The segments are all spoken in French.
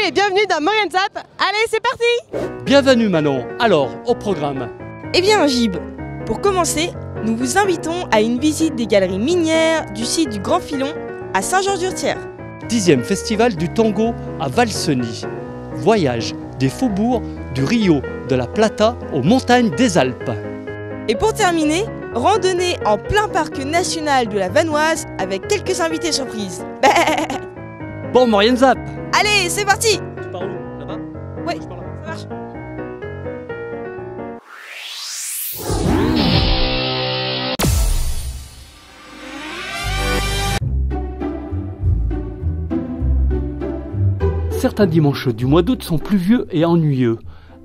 et bienvenue dans Morgan Zap. Allez, c'est parti! Bienvenue Manon. Alors, au programme. Eh bien, Gib, pour commencer, nous vous invitons à une visite des galeries minières du site du Grand Filon à Saint-Georges-d'Urtière. 10e festival du tango à Valseny. Voyage des faubourgs du Rio de la Plata aux montagnes des Alpes. Et pour terminer, randonnée en plein parc national de la Vanoise avec quelques invités surprises. Bon, Morgan Zap. Allez, c'est parti! Tu pars où? Là-bas? Ouais, Je pars là-bas. ça marche. Certains dimanches du mois d'août sont pluvieux et ennuyeux.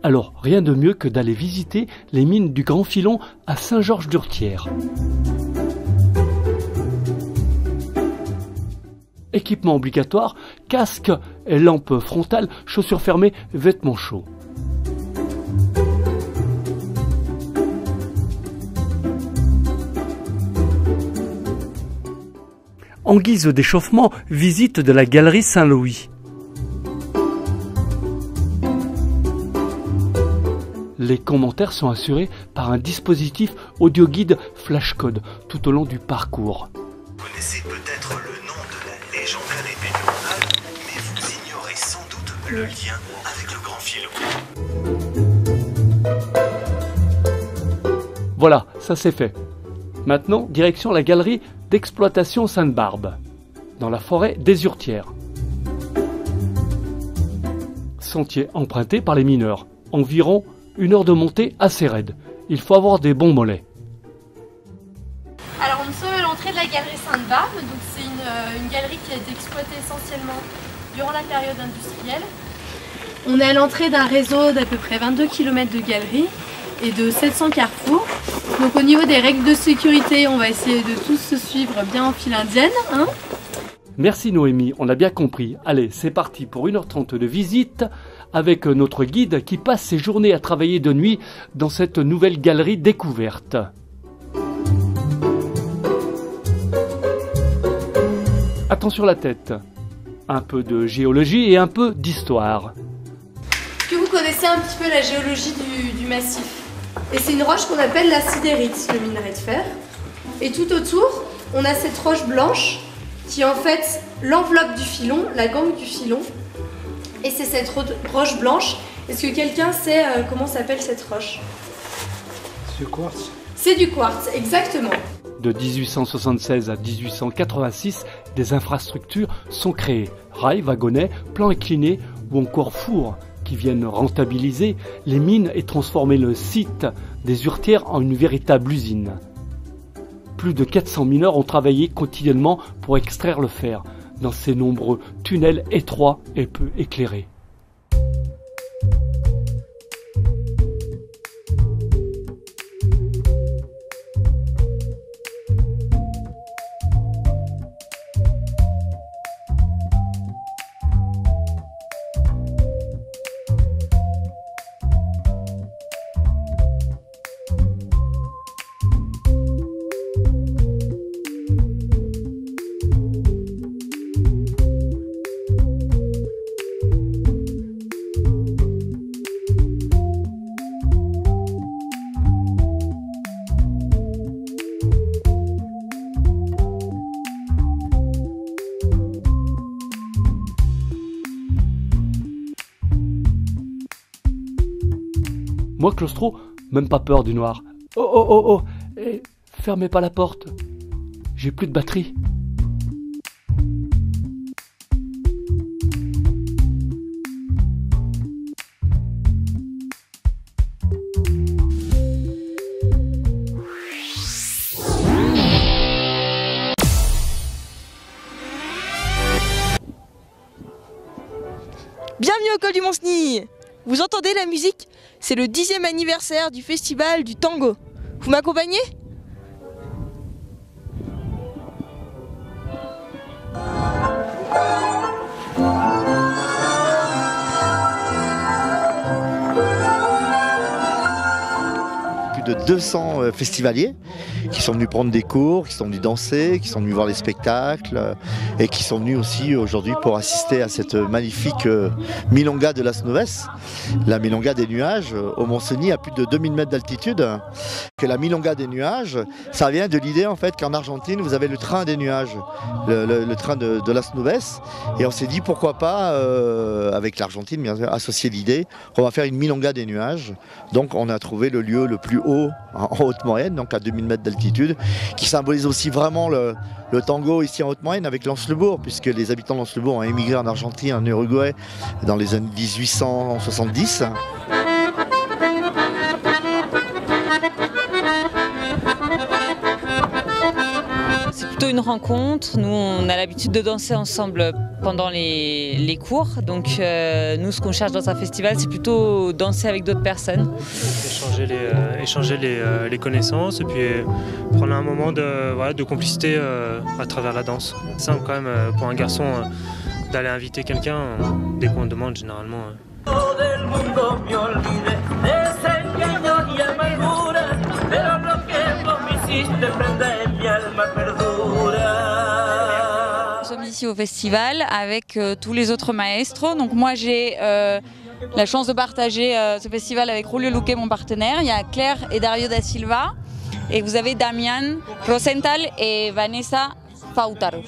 Alors, rien de mieux que d'aller visiter les mines du Grand Filon à Saint-Georges-d'Urtière. Équipement obligatoire, casque et lampe frontale, chaussures fermées, vêtements chauds. En guise d'échauffement, visite de la galerie Saint-Louis. Les commentaires sont assurés par un dispositif audio-guide flashcode tout au long du parcours. Vous connaissez peut-être le nom de la légendaire épée de Ronald, mais vous ignorez sans doute le lien avec le Grand Filon. Voilà, ça c'est fait. Maintenant, direction la galerie d'exploitation Sainte-Barbe, dans la forêt des Urtières. Sentier emprunté par les mineurs, environ 1 heure de montée assez raide. Il faut avoir des bons mollets. Alors nous sommes à l'entrée de la galerie Sainte-Barbe, donc c'est une galerie qui a été exploitée essentiellement durant la période industrielle. On est à l'entrée d'un réseau d'à peu près 22 km de galeries et de 700 carrefours. Donc au niveau des règles de sécurité, on va essayer de tous se suivre bien en file indienne. Hein. Merci Noémie, on a bien compris. Allez, c'est parti pour 1h30 de visite avec notre guide qui passe ses journées à travailler de nuit dans cette nouvelle galerie découverte. Attention la tête, un peu de géologie et un peu d'histoire. Est-ce que vous connaissez un petit peu la géologie du massif? Et c'est une roche qu'on appelle la sidérite, le minerai de fer. Et tout autour, on a cette roche blanche qui est en fait l'enveloppe du filon, la gangue du filon. Et c'est cette roche blanche. Est-ce que quelqu'un sait comment s'appelle cette roche? C'est du quartz. C'est du quartz, exactement. De 1876 à 1886, des infrastructures sont créées. Rails, wagonnets, plans inclinés ou encore fours qui viennent rentabiliser les mines et transformer le site des Urtières en une véritable usine. Plus de 400 mineurs ont travaillé quotidiennement pour extraire le fer dans ces nombreux tunnels étroits et peu éclairés. Moi, claustro, même pas peur du noir. Oh, oh, oh, oh, eh, fermez pas la porte. J'ai plus de batterie. Bienvenue au col du Mont-Cenis. Vous entendez la musique? C'est le 10e anniversaire du festival du tango. Vous m'accompagnez? Plus de 200 festivaliers qui sont venus prendre des cours, qui sont venus danser, qui sont venus voir les spectacles et qui sont venus aussi aujourd'hui pour assister à cette magnifique milonga de Las Nubes, la milonga des nuages au Mont-Cenis à plus de 2000 mètres d'altitude. Que la milonga des nuages, ça vient de l'idée en fait qu'en Argentine vous avez le train des nuages, le train de Las Nubes, et on s'est dit pourquoi pas avec l'Argentine bien sûr associer l'idée qu'on va faire une milonga des nuages. Donc on a trouvé le lieu le plus haut en Haute-Maurienne, donc à 2000 mètres d'altitude, qui symbolise aussi vraiment le tango ici en Haute-Maurienne avec l'Anse-le-Bourg, puisque les habitants de l'Anse-le-Bourg ont émigré en Argentine, en Uruguay dans les années 1870. C'est plutôt une rencontre. Nous, on a l'habitude de danser ensemble pendant les cours. Donc, nous, ce qu'on cherche dans un festival, c'est plutôt danser avec d'autres personnes. Échanger les connaissances et puis prendre un moment de complicité à travers la danse. C'est simple quand même pour un garçon d'aller inviter quelqu'un dès qu'on demande généralement. Nous sommes ici au festival avec tous les autres maestros. Donc moi j'ai la chance de partager ce festival avec Julio Luque, mon partenaire. Il y a Claire et Dario da Silva. Et vous avez Damian Rosenthal et Vanessa Fautaro.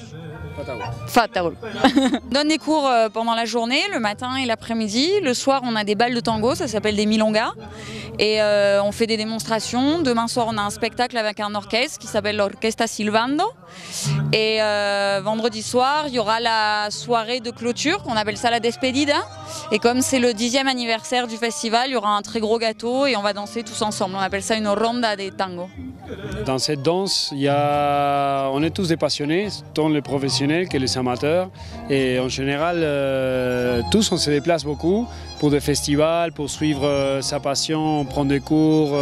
On donne des cours pendant la journée, le matin et l'après-midi. Le soir, on a des balles de tango, ça s'appelle des milongas. Et on fait des démonstrations. Demain soir, on a un spectacle avec un orchestre qui s'appelle l'Orquesta Silvando. Et vendredi soir, il y aura la soirée de clôture, qu'on appelle ça la despedida. Et comme c'est le 10e anniversaire du festival, il y aura un très gros gâteau et on va danser tous ensemble. On appelle ça une ronda de tango. Dans cette danse, on est tous des passionnés, tant les professionnels que les amateurs. Et en général, tous on se déplace beaucoup pour des festivals, pour suivre sa passion, prendre des cours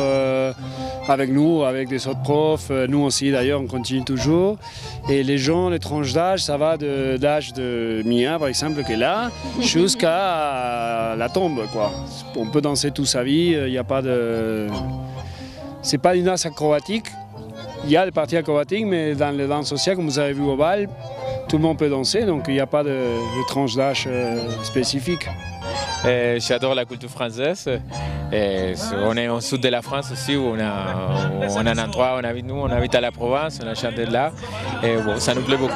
avec nous, avec des autres profs. Nous aussi d'ailleurs, on continue toujours. Et les gens, les tranches d'âge, ça va d'âge de Mia par exemple, qui est là, jusqu'à la tombe, quoi. On peut danser toute sa vie, il n'y a pas de... C'est pas une danse acrobatique, il y a des parties acrobatiques, mais dans les danses sociales, comme vous avez vu au bal, tout le monde peut danser, donc il n'y a pas de tranche d'âge spécifique. J'adore la culture française. On est au sud de la France aussi, où on a un endroit où on habite à la Provence, on a chanté là, et bon, ça nous plaît beaucoup.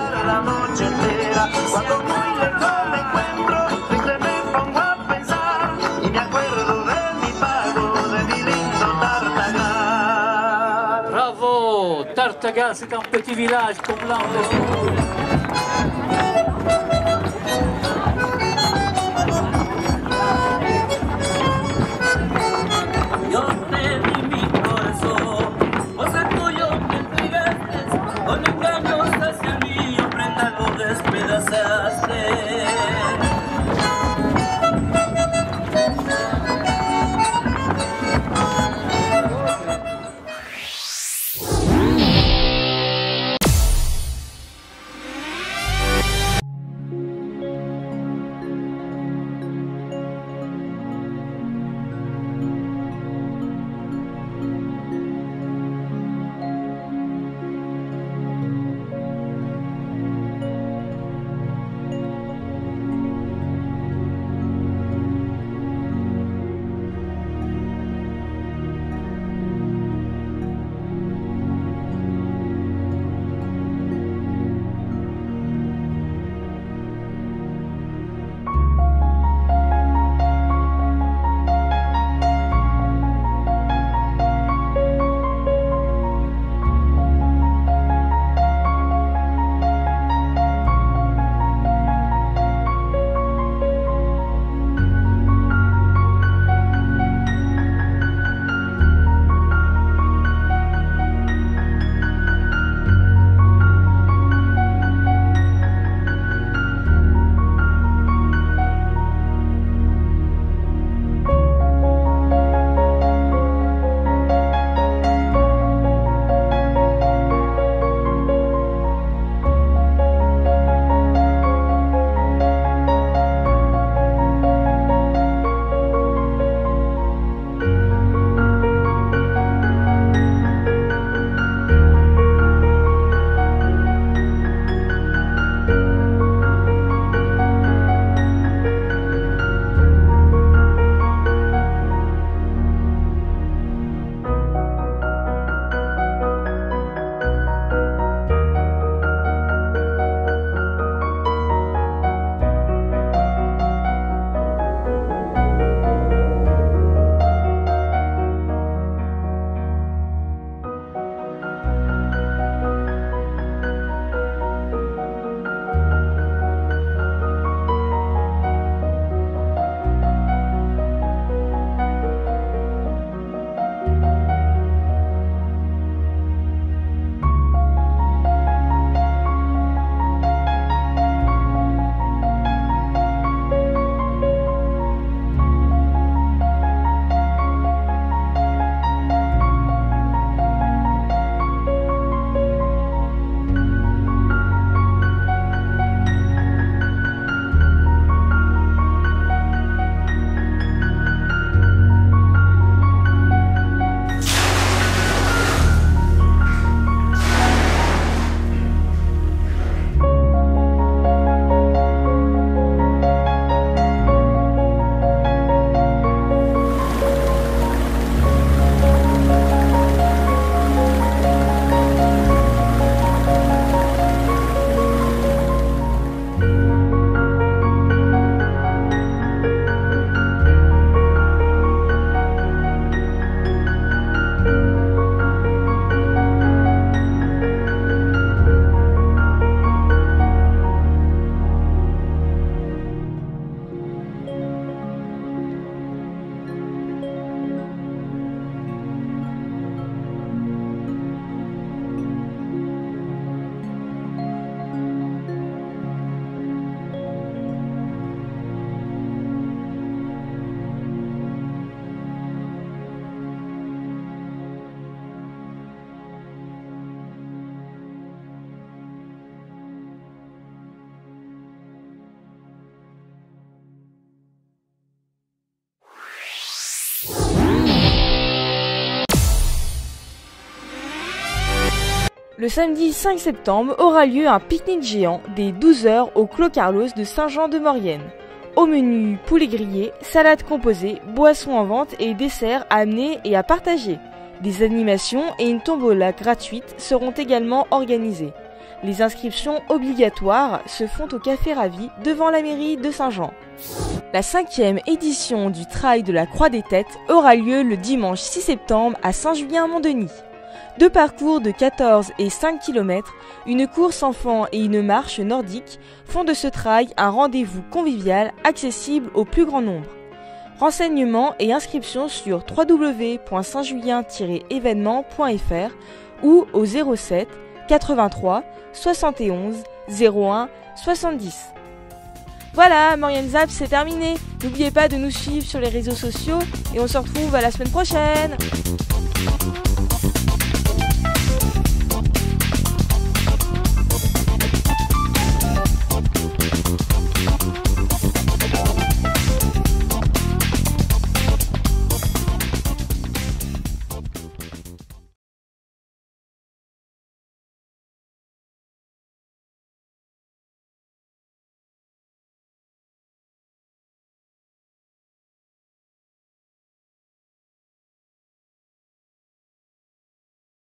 Tartaga, c'est un petit village comme là. Le samedi 5 septembre aura lieu un pique-nique géant dès 12h au Clos Carlos de Saint-Jean-de-Maurienne. Au menu, poulet grillé, salade composée, boissons en vente et desserts à amener et à partager. Des animations et une tombola gratuite seront également organisées. Les inscriptions obligatoires se font au Café Ravi devant la mairie de Saint-Jean. La 5e édition du Trail de la Croix des Têtes aura lieu le dimanche 6 septembre à Saint-Julien-Mont-Denis. 2 parcours de 14 et 5 km, une course enfant et une marche nordique font de ce trail un rendez-vous convivial accessible au plus grand nombre. Renseignements et inscriptions sur www.saintjulien-événement.fr ou au 07 83 71 01 70. Voilà, Maurienne Zap, c'est terminé. N'oubliez pas de nous suivre sur les réseaux sociaux et on se retrouve à la semaine prochaine.